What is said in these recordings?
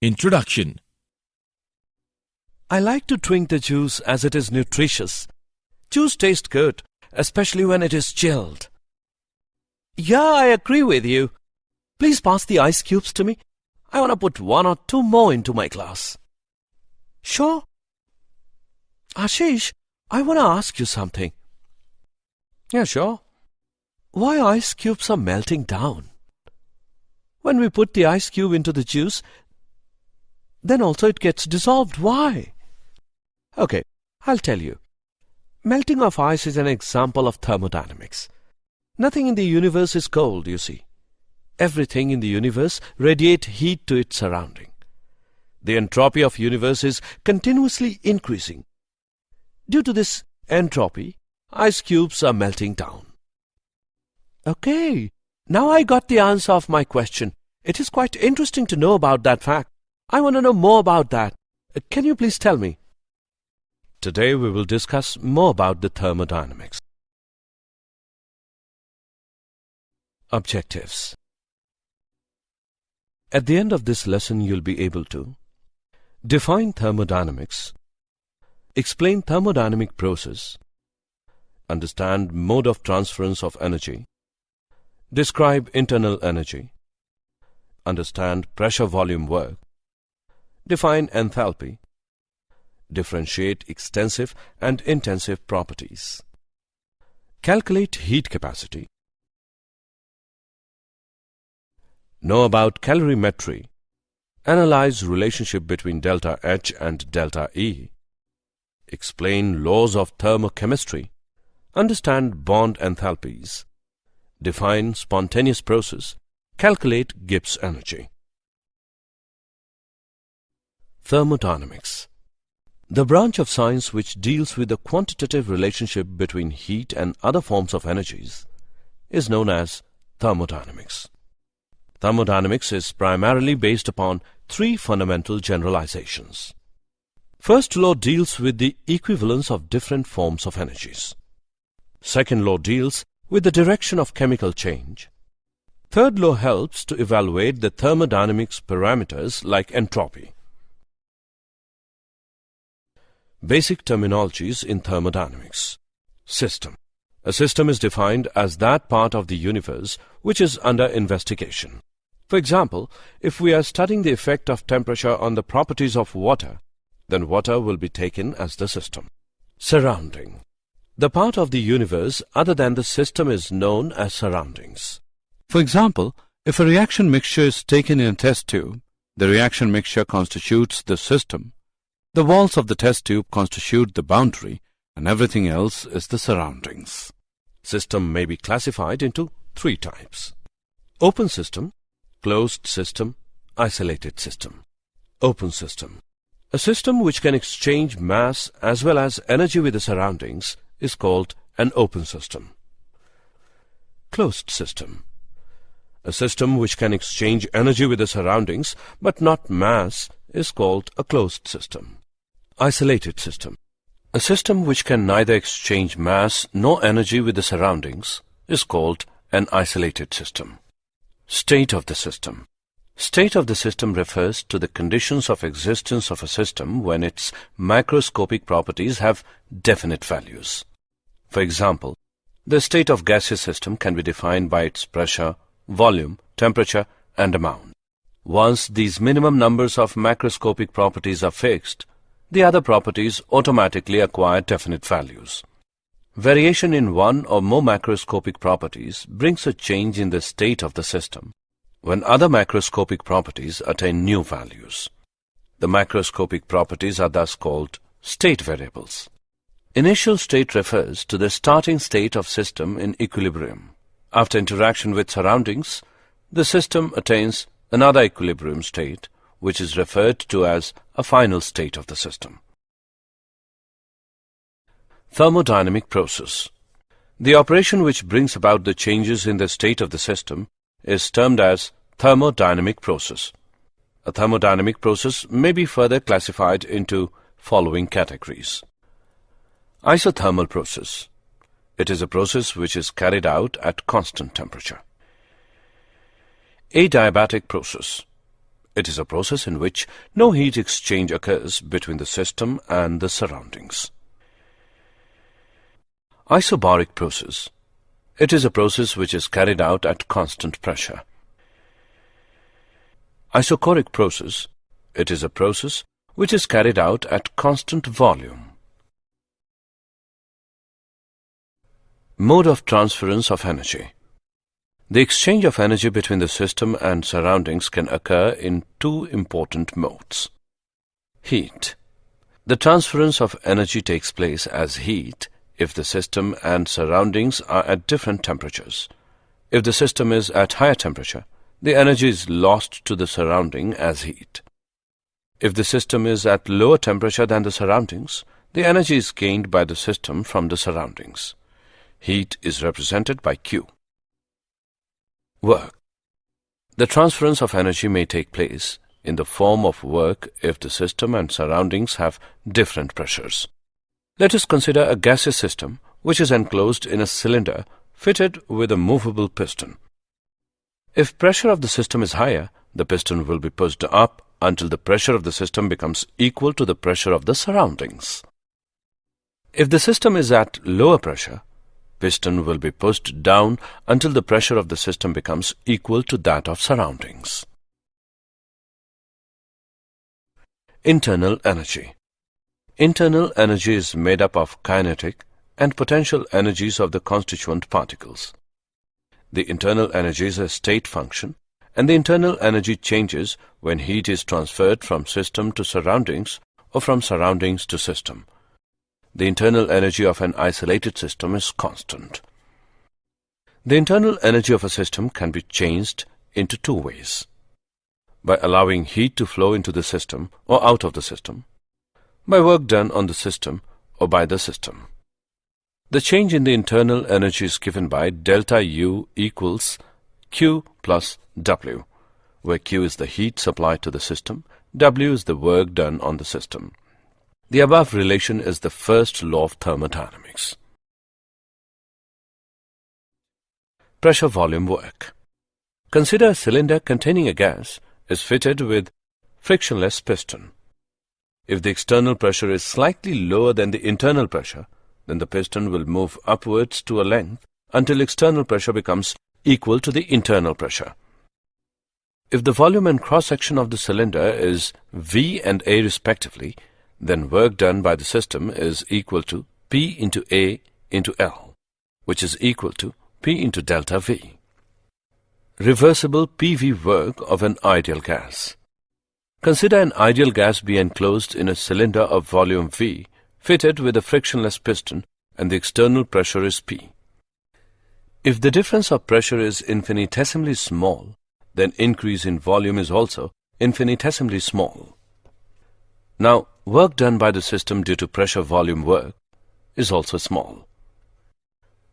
Introduction. I like to drink the juice as it is nutritious. Juice tastes good, especially when it is chilled. Yeah, I agree with you. Please pass the ice cubes to me. I want to put 1 or 2 more into my glass. Sure. Ashish, I want to ask you something. Yeah, sure. Why ice cubes are melting down? When we put the ice cube into the juice, then also it gets dissolved. Why? Okay, I'll tell you. Melting of ice is an example of thermodynamics. Nothing in the universe is cold, you see. Everything in the universe radiates heat to its surrounding. The entropy of universe is continuously increasing. Due to this entropy, ice cubes are melting down. Okay, now I got the answer of my question. It is quite interesting to know about that fact. I want to know more about that. Can you please tell me? Today we will discuss more about the thermodynamics. Objectives. At the end of this lesson, you'll be able to define thermodynamics, explain thermodynamic process, understand mode of transference of energy, describe internal energy, understand pressure-volume work, define enthalpy, differentiate extensive and intensive properties, calculate heat capacity, know about calorimetry, analyze relationship between delta H and delta E, explain laws of thermochemistry, understand bond enthalpies, define spontaneous process, calculate Gibbs energy. Thermodynamics. The branch of science which deals with the quantitative relationship between heat and other forms of energies is known as thermodynamics. Thermodynamics is primarily based upon 3 fundamental generalizations. First law deals with the equivalence of different forms of energies. Second law deals with the direction of chemical change. Third law helps to evaluate the thermodynamics parameters like entropy. Basic terminologies in thermodynamics. System. A system is defined as that part of the universe which is under investigation. For example, if we are studying the effect of temperature on the properties of water, then water will be taken as the system. Surrounding. The part of the universe other than the system is known as surroundings. For example, if a reaction mixture is taken in a test tube, the reaction mixture constitutes the system. The walls of the test tube constitute the boundary, and everything else is the surroundings. System may be classified into 3 types. Open system, closed system, isolated system. Open system. A system which can exchange mass as well as energy with the surroundings is called an open system. Closed system. A system which can exchange energy with the surroundings but not mass is called a closed system. Isolated system. A system which can neither exchange mass nor energy with the surroundings is called an isolated system. State of the system. State of the system refers to the conditions of existence of a system when its microscopic properties have definite values. For example, the state of gaseous system can be defined by its pressure, volume, temperature, and amount. Once these minimum numbers of macroscopic properties are fixed, the other properties automatically acquire definite values. Variation in one or more macroscopic properties brings a change in the state of the system when other macroscopic properties attain new values. The macroscopic properties are thus called state variables. Initial state refers to the starting state of system in equilibrium. After interaction with surroundings, the system attains another equilibrium state, which is referred to as a final state of the system. Thermodynamic process. The operation which brings about the changes in the state of the system is termed as thermodynamic process. A thermodynamic process may be further classified into following categories. Isothermal process. It is a process which is carried out at constant temperature. Adiabatic process. It is a process in which no heat exchange occurs between the system and the surroundings. Isobaric process. It is a process which is carried out at constant pressure. Isochoric process. It is a process which is carried out at constant volume. Mode of transference of energy. The exchange of energy between the system and surroundings can occur in two important modes. Heat. The transference of energy takes place as heat if the system and surroundings are at different temperatures. If the system is at higher temperature, the energy is lost to the surrounding as heat. If the system is at lower temperature than the surroundings, the energy is gained by the system from the surroundings. Heat is represented by Q. Work. The transference of energy may take place in the form of work if the system and surroundings have different pressures. Let us consider a gaseous system which is enclosed in a cylinder fitted with a movable piston. If pressure of the system is higher, the piston will be pushed up until the pressure of the system becomes equal to the pressure of the surroundings. If the system is at lower pressure, piston will be pushed down until the pressure of the system becomes equal to that of surroundings. Internal energy. Internal energy is made up of kinetic and potential energies of the constituent particles. The internal energy is a state function, and the internal energy changes when heat is transferred from system to surroundings or from surroundings to system. The internal energy of an isolated system is constant. The internal energy of a system can be changed into two ways: by allowing heat to flow into the system or out of the system, by work done on the system or by the system. The change in the internal energy is given by delta U equals Q plus W, where Q is the heat supplied to the system, W is the work done on the system. The above relation is the first law of thermodynamics. Pressure volume work. Consider a cylinder containing a gas is fitted with frictionless piston. If the external pressure is slightly lower than the internal pressure, then the piston will move upwards to a length until external pressure becomes equal to the internal pressure. If the volume and cross-section of the cylinder is V and A respectively, then work done by the system is equal to P into A into L, which is equal to P into delta V. Reversible PV work of an ideal gas. Consider an ideal gas be enclosed in a cylinder of volume V, fitted with a frictionless piston, and the external pressure is P. If the difference of pressure is infinitesimally small, then increase in volume is also infinitesimally small. Now, work done by the system due to pressure-volume work is also small.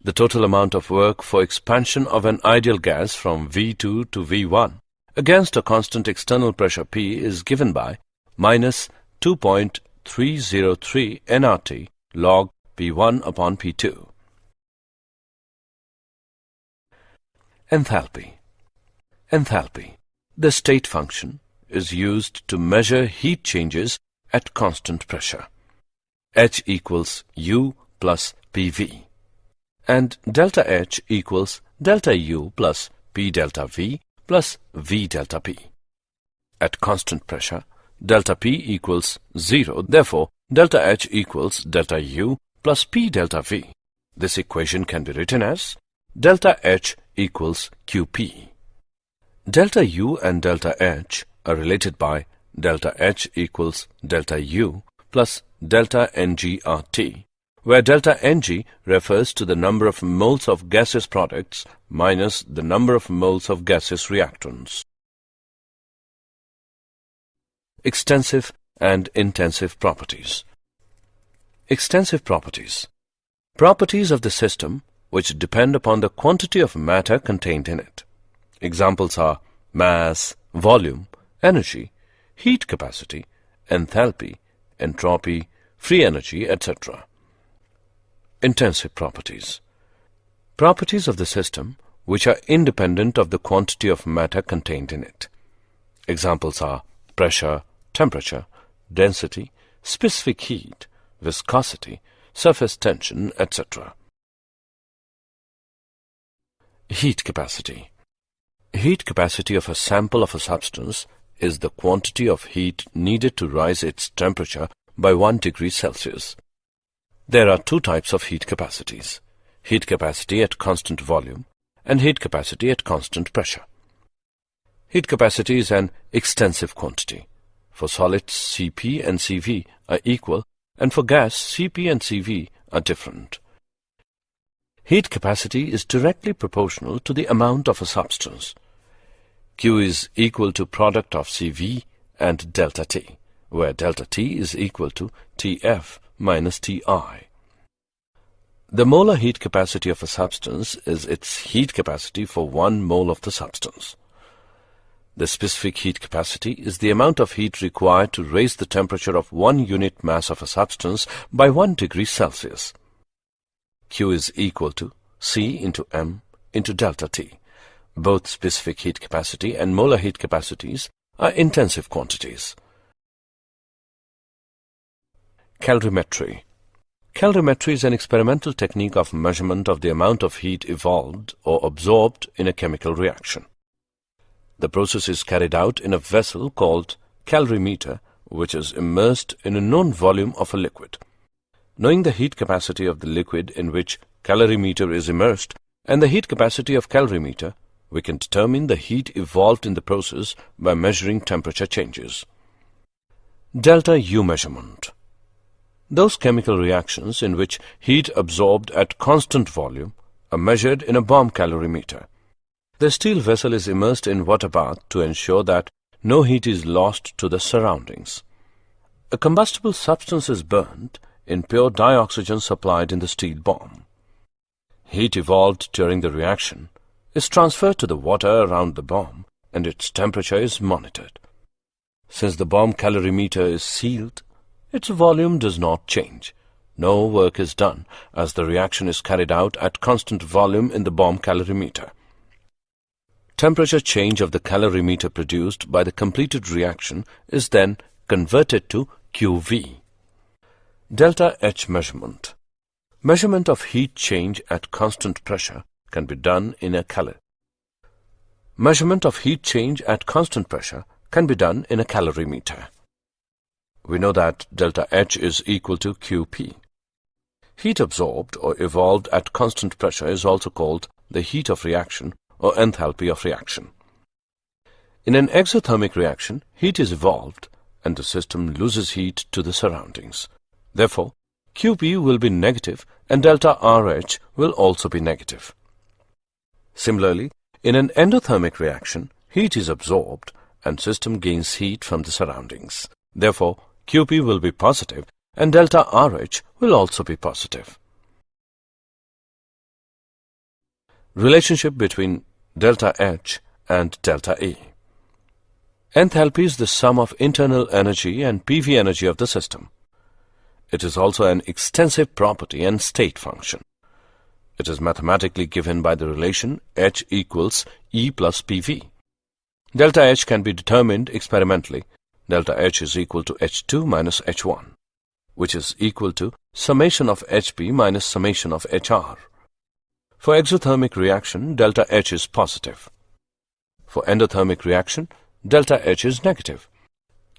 The total amount of work for expansion of an ideal gas from V2 to V1 against a constant external pressure P is given by minus 2.303 nRT log P1 upon P2. Enthalpy. Enthalpy, the state function, is used to measure heat changes at constant pressure. H equals U plus PV, and delta H equals delta U plus P delta V plus V delta P. At constant pressure, delta P equals 0, therefore delta H equals delta U plus P delta V. This equation can be written as delta H equals QP. Delta U and delta H are related by delta H equals delta U plus delta NGRT, where delta Ng refers to the number of moles of gaseous products minus the number of moles of gaseous reactants. Extensive and intensive properties. Extensive properties. Properties of the system which depend upon the quantity of matter contained in it. Examples are mass, volume, energy, heat capacity, enthalpy, entropy, free energy, etc. Intensive properties. Properties of the system which are independent of the quantity of matter contained in it. Examples are pressure, temperature, density, specific heat, viscosity, surface tension, etc. Heat capacity. Heat capacity of a sample of a substance is the quantity of heat needed to rise its temperature by 1 degree Celsius. There are two types of heat capacities: heat capacity at constant volume and heat capacity at constant pressure. Heat capacity is an extensive quantity. For solids, Cp and Cv are equal, and for gas, Cp and Cv are different. Heat capacity is directly proportional to the amount of a substance. Q is equal to product of Cv and delta T, where delta T is equal to Tf minus Ti. The molar heat capacity of a substance is its heat capacity for 1 mole of the substance. The specific heat capacity is the amount of heat required to raise the temperature of 1 unit mass of a substance by 1 degree Celsius. Q is equal to C into M into delta T. Both specific heat capacity and molar heat capacities are intensive quantities. Calorimetry. Calorimetry is an experimental technique of measurement of the amount of heat evolved or absorbed in a chemical reaction. The process is carried out in a vessel called calorimeter, which is immersed in a known volume of a liquid. Knowing the heat capacity of the liquid in which calorimeter is immersed and the heat capacity of calorimeter, we can determine the heat evolved in the process by measuring temperature changes. Delta U measurement. Those chemical reactions in which heat absorbed at constant volume are measured in a bomb calorimeter. The steel vessel is immersed in water bath to ensure that no heat is lost to the surroundings. A combustible substance is burnt in pure dioxygen supplied in the steel bomb. Heat evolved during the reaction is transferred to the water around the bomb and its temperature is monitored. Since the bomb calorimeter is sealed, its volume does not change. No work is done as the reaction is carried out at constant volume in the bomb calorimeter. Temperature change of the calorimeter produced by the completed reaction is then converted to QV. Delta H measurement. Measurement of heat change at constant pressure can be done in a Measurement of heat change at constant pressure can be done in a calorimeter. We know that delta H is equal to QP. Heat absorbed or evolved at constant pressure is also called the heat of reaction or enthalpy of reaction. In an exothermic reaction, heat is evolved and the system loses heat to the surroundings. Therefore, QP will be negative and delta RH will also be negative. Similarly, in an endothermic reaction, heat is absorbed and system gains heat from the surroundings. Therefore, QP will be positive and delta RH will also be positive. Relationship between delta H and delta E. Enthalpy is the sum of internal energy and PV energy of the system. It is also an extensive property and state function. It is mathematically given by the relation H equals E plus PV. Delta H can be determined experimentally. Delta H is equal to H2 minus H1, which is equal to summation of HP minus summation of HR. For exothermic reaction, delta H is positive. For endothermic reaction, delta H is negative.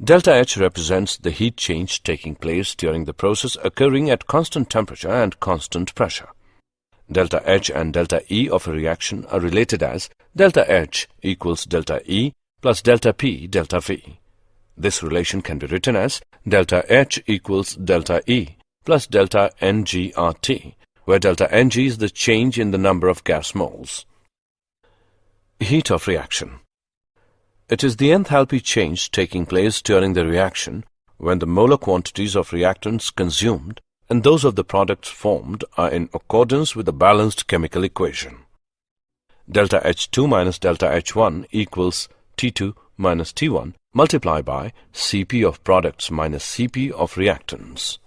Delta H represents the heat change taking place during the process occurring at constant temperature and constant pressure. Delta H and delta E of a reaction are related as delta H equals delta E plus delta P delta V. This relation can be written as delta H equals delta E plus delta NGRT, where delta Ng is the change in the number of gas moles. Heat of reaction. It is the enthalpy change taking place during the reaction when the molar quantities of reactants consumed and those of the products formed are in accordance with the balanced chemical equation. Delta H2 minus delta H1 equals T2 minus T1 multiplied by Cp of products minus Cp of reactants.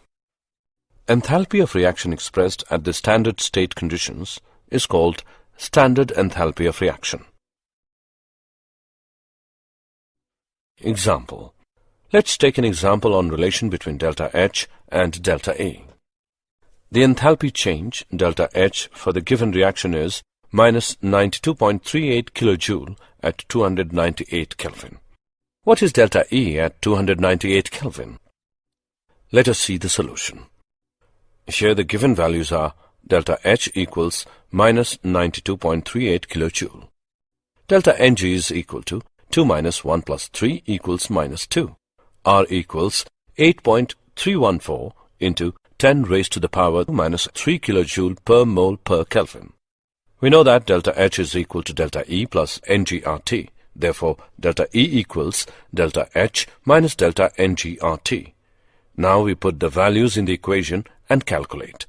Enthalpy of reaction expressed at the standard state conditions is called standard enthalpy of reaction. Example. Let's take an example on relation between delta H and delta E. The enthalpy change, delta H, for the given reaction is minus 92.38 kilojoule at 298 Kelvin. What is delta E at 298 Kelvin? Let us see the solution. Here the given values are delta H equals minus 92.38 kilojoule. Delta Ng is equal to 2 minus 1 plus 3 equals minus 2. R equals 8.314 into 10 raised to the power minus 3 kilojoule per mole per Kelvin. We know that delta H is equal to delta E plus NgRT. Therefore, delta E equals delta H minus delta NgRT. Now we put the values in the equation and calculate.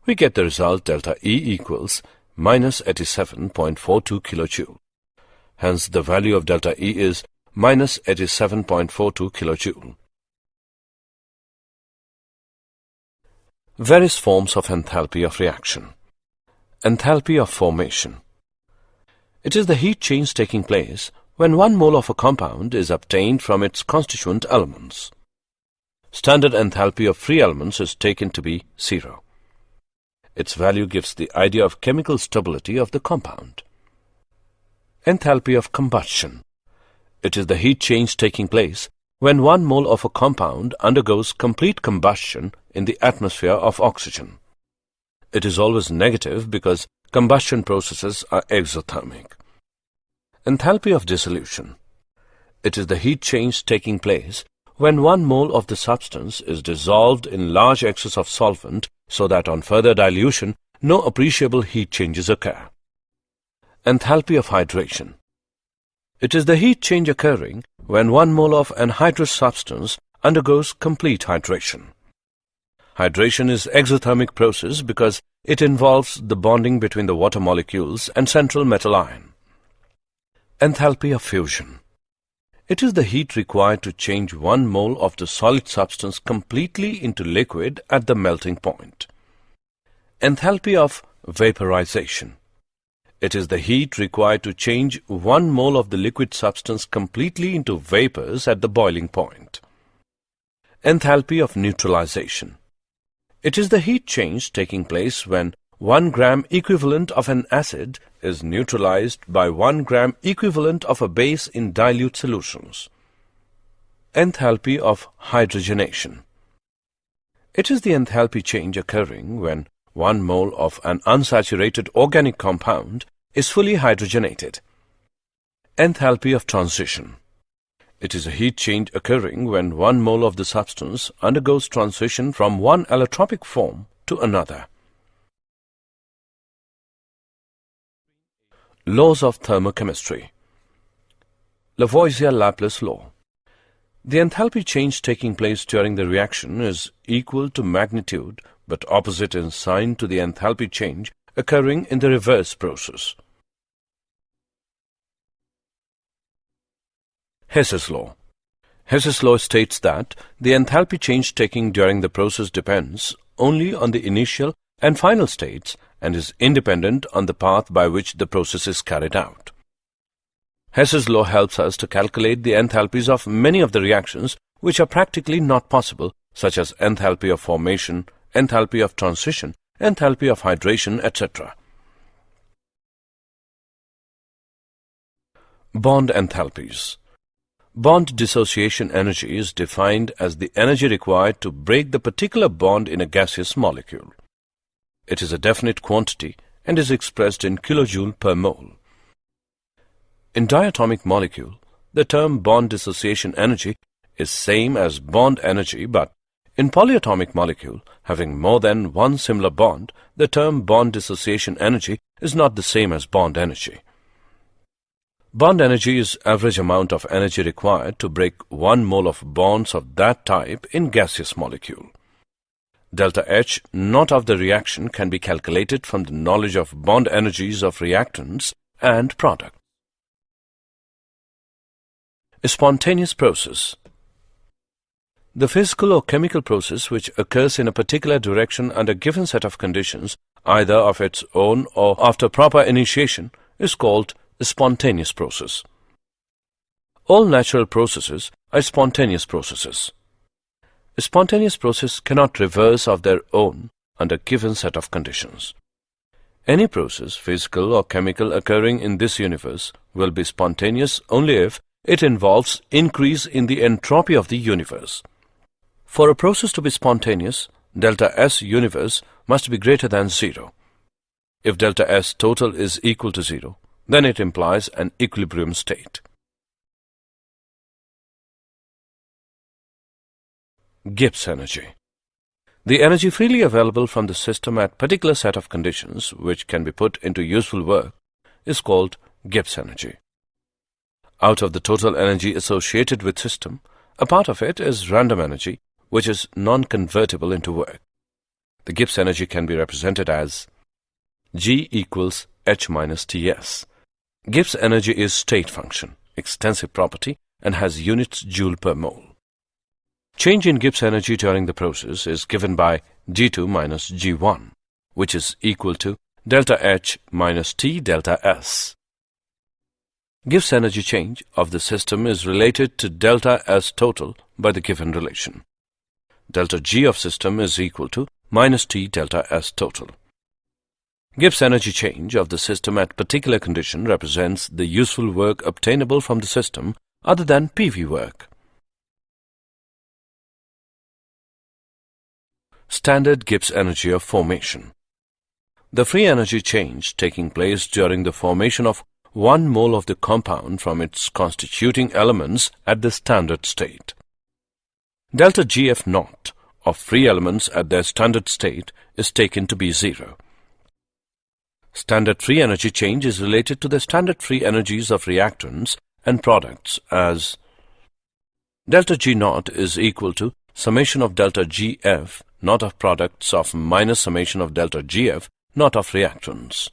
We get the result delta E equals minus 87.42 kilojoule. Hence, the value of delta E is minus 87.42 kilojoule. Various forms of enthalpy of reaction. Enthalpy of formation. It is the heat change taking place when 1 mole of a compound is obtained from its constituent elements. Standard enthalpy of free elements is taken to be 0. Its value gives the idea of chemical stability of the compound. Enthalpy of combustion. It is the heat change taking place when 1 mole of a compound undergoes complete combustion in the atmosphere of oxygen. It is always negative because combustion processes are exothermic. Enthalpy of dissolution. It is the heat change taking place when 1 mole of the substance is dissolved in large excess of solvent so that on further dilution no appreciable heat changes occur. Enthalpy of hydration. It is the heat change occurring when 1 mole of anhydrous substance undergoes complete hydration. Hydration is exothermic process because it involves the bonding between the water molecules and central metal ion. Enthalpy of fusion. It is the heat required to change 1 mole of the solid substance completely into liquid at the melting point. Enthalpy of vaporization. It is the heat required to change 1 mole of the liquid substance completely into vapors at the boiling point. Enthalpy of neutralization. It is the heat change taking place when 1 gram equivalent of an acid is neutralized by 1 gram equivalent of a base in dilute solutions. Enthalpy of hydrogenation. It is the enthalpy change occurring when 1 mole of an unsaturated organic compound is fully hydrogenated. Enthalpy of transition. It is a heat change occurring when 1 mole of the substance undergoes transition from one allotropic form to another. Laws of thermochemistry. Lavoisier-Laplace law. The enthalpy change taking place during the reaction is equal to magnitude but opposite in sign to the enthalpy change occurring in the reverse process. Hess's law. Hess's law states that the enthalpy change taking during the process depends only on the initial and final states and is independent on the path by which the process is carried out. Hess's law helps us to calculate the enthalpies of many of the reactions which are practically not possible, such as enthalpy of formation, enthalpy of transition, enthalpy of hydration, etc. Bond enthalpies. Bond dissociation energy is defined as the energy required to break the particular bond in a gaseous molecule. It is a definite quantity and is expressed in kilojoule per mole. In diatomic molecule, the term bond dissociation energy is same as bond energy, but in polyatomic molecule having more than one similar bond, the term bond dissociation energy is not the same as bond energy. Bond energy is average amount of energy required to break 1 mole of bonds of that type in gaseous molecule. Delta H not of the reaction can be calculated from the knowledge of bond energies of reactants and products. A spontaneous process. The physical or chemical process which occurs in a particular direction under a given set of conditions, either of its own or after proper initiation, is called a spontaneous process. All natural processes are spontaneous processes. A spontaneous process cannot reverse of their own under given set of conditions. Any process, physical or chemical, occurring in this universe will be spontaneous only if it involves increase in the entropy of the universe. For a process to be spontaneous, delta S universe must be greater than 0. If delta S total is equal to 0, then it implies an equilibrium state. Gibbs energy. The energy freely available from the system at particular set of conditions which can be put into useful work is called Gibbs energy. Out of the total energy associated with system, a part of it is random energy, which is non-convertible into work. The Gibbs energy can be represented as G equals H minus Ts. Gibbs energy is state function, extensive property, and has units joule per mole. Change in Gibbs energy during the process is given by G2 minus G1, which is equal to delta H minus T delta S. Gibbs energy change of the system is related to delta S total by the given relation. Delta G of system is equal to minus T delta S total. Gibbs energy change of the system at particular condition represents the useful work obtainable from the system other than PV work. Standard Gibbs energy of formation. The free energy change taking place during the formation of 1 mole of the compound from its constituting elements at the standard state. Delta GF naught of free elements at their standard state is taken to be 0. Standard free energy change is related to the standard free energies of reactants and products as delta G naught is equal to summation of delta GF naught of products of minus summation of delta GF naught of reactants.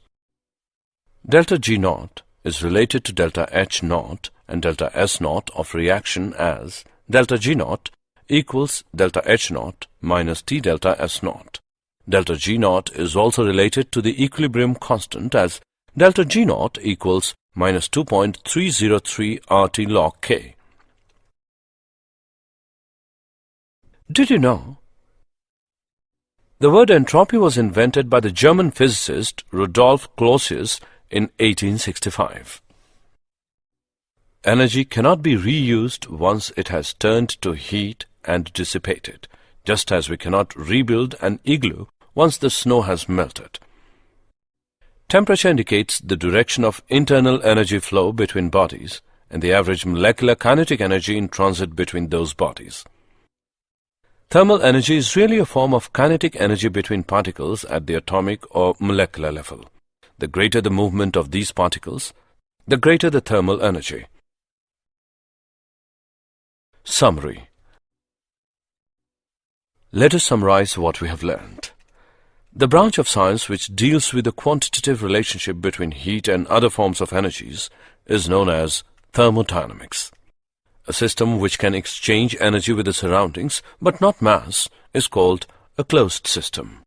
Delta G naught is related to delta H naught and delta S naught of reaction as delta G naught equals delta H naught minus T delta S naught. Delta G naught is also related to the equilibrium constant as delta G naught equals minus 2.303 RT log K. Did you know? The word entropy was invented by the German physicist Rudolf Clausius in 1865. Energy cannot be reused once it has turned to heat and dissipated, just as we cannot rebuild an igloo once the snow has melted. Temperature indicates the direction of internal energy flow between bodies and the average molecular kinetic energy in transit between those bodies. Thermal energy is really a form of kinetic energy between particles at the atomic or molecular level. The greater the movement of these particles, the greater the thermal energy. Summary. Let us summarize what we have learned. The branch of science which deals with the quantitative relationship between heat and other forms of energies is known as thermodynamics. A system which can exchange energy with the surroundings but not mass is called a closed system.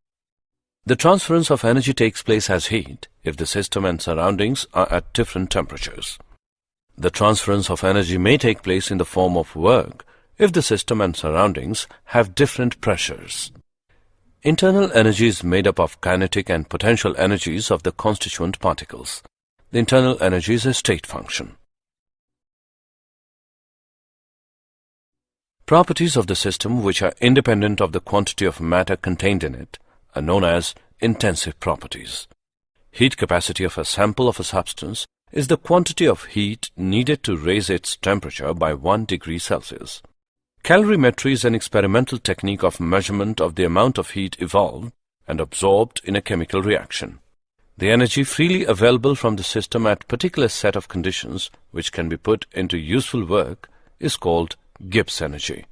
The transference of energy takes place as heat if the system and surroundings are at different temperatures. The transference of energy may take place in the form of work if the system and surroundings have different pressures. Internal energy is made up of kinetic and potential energies of the constituent particles. The internal energy is a state function. Properties of the system which are independent of the quantity of matter contained in it are known as intensive properties. Heat capacity of a sample of a substance is the quantity of heat needed to raise its temperature by 1 degree Celsius. Calorimetry is an experimental technique of measurement of the amount of heat evolved and absorbed in a chemical reaction. The energy freely available from the system at particular set of conditions which can be put into useful work is called Gibbs energy.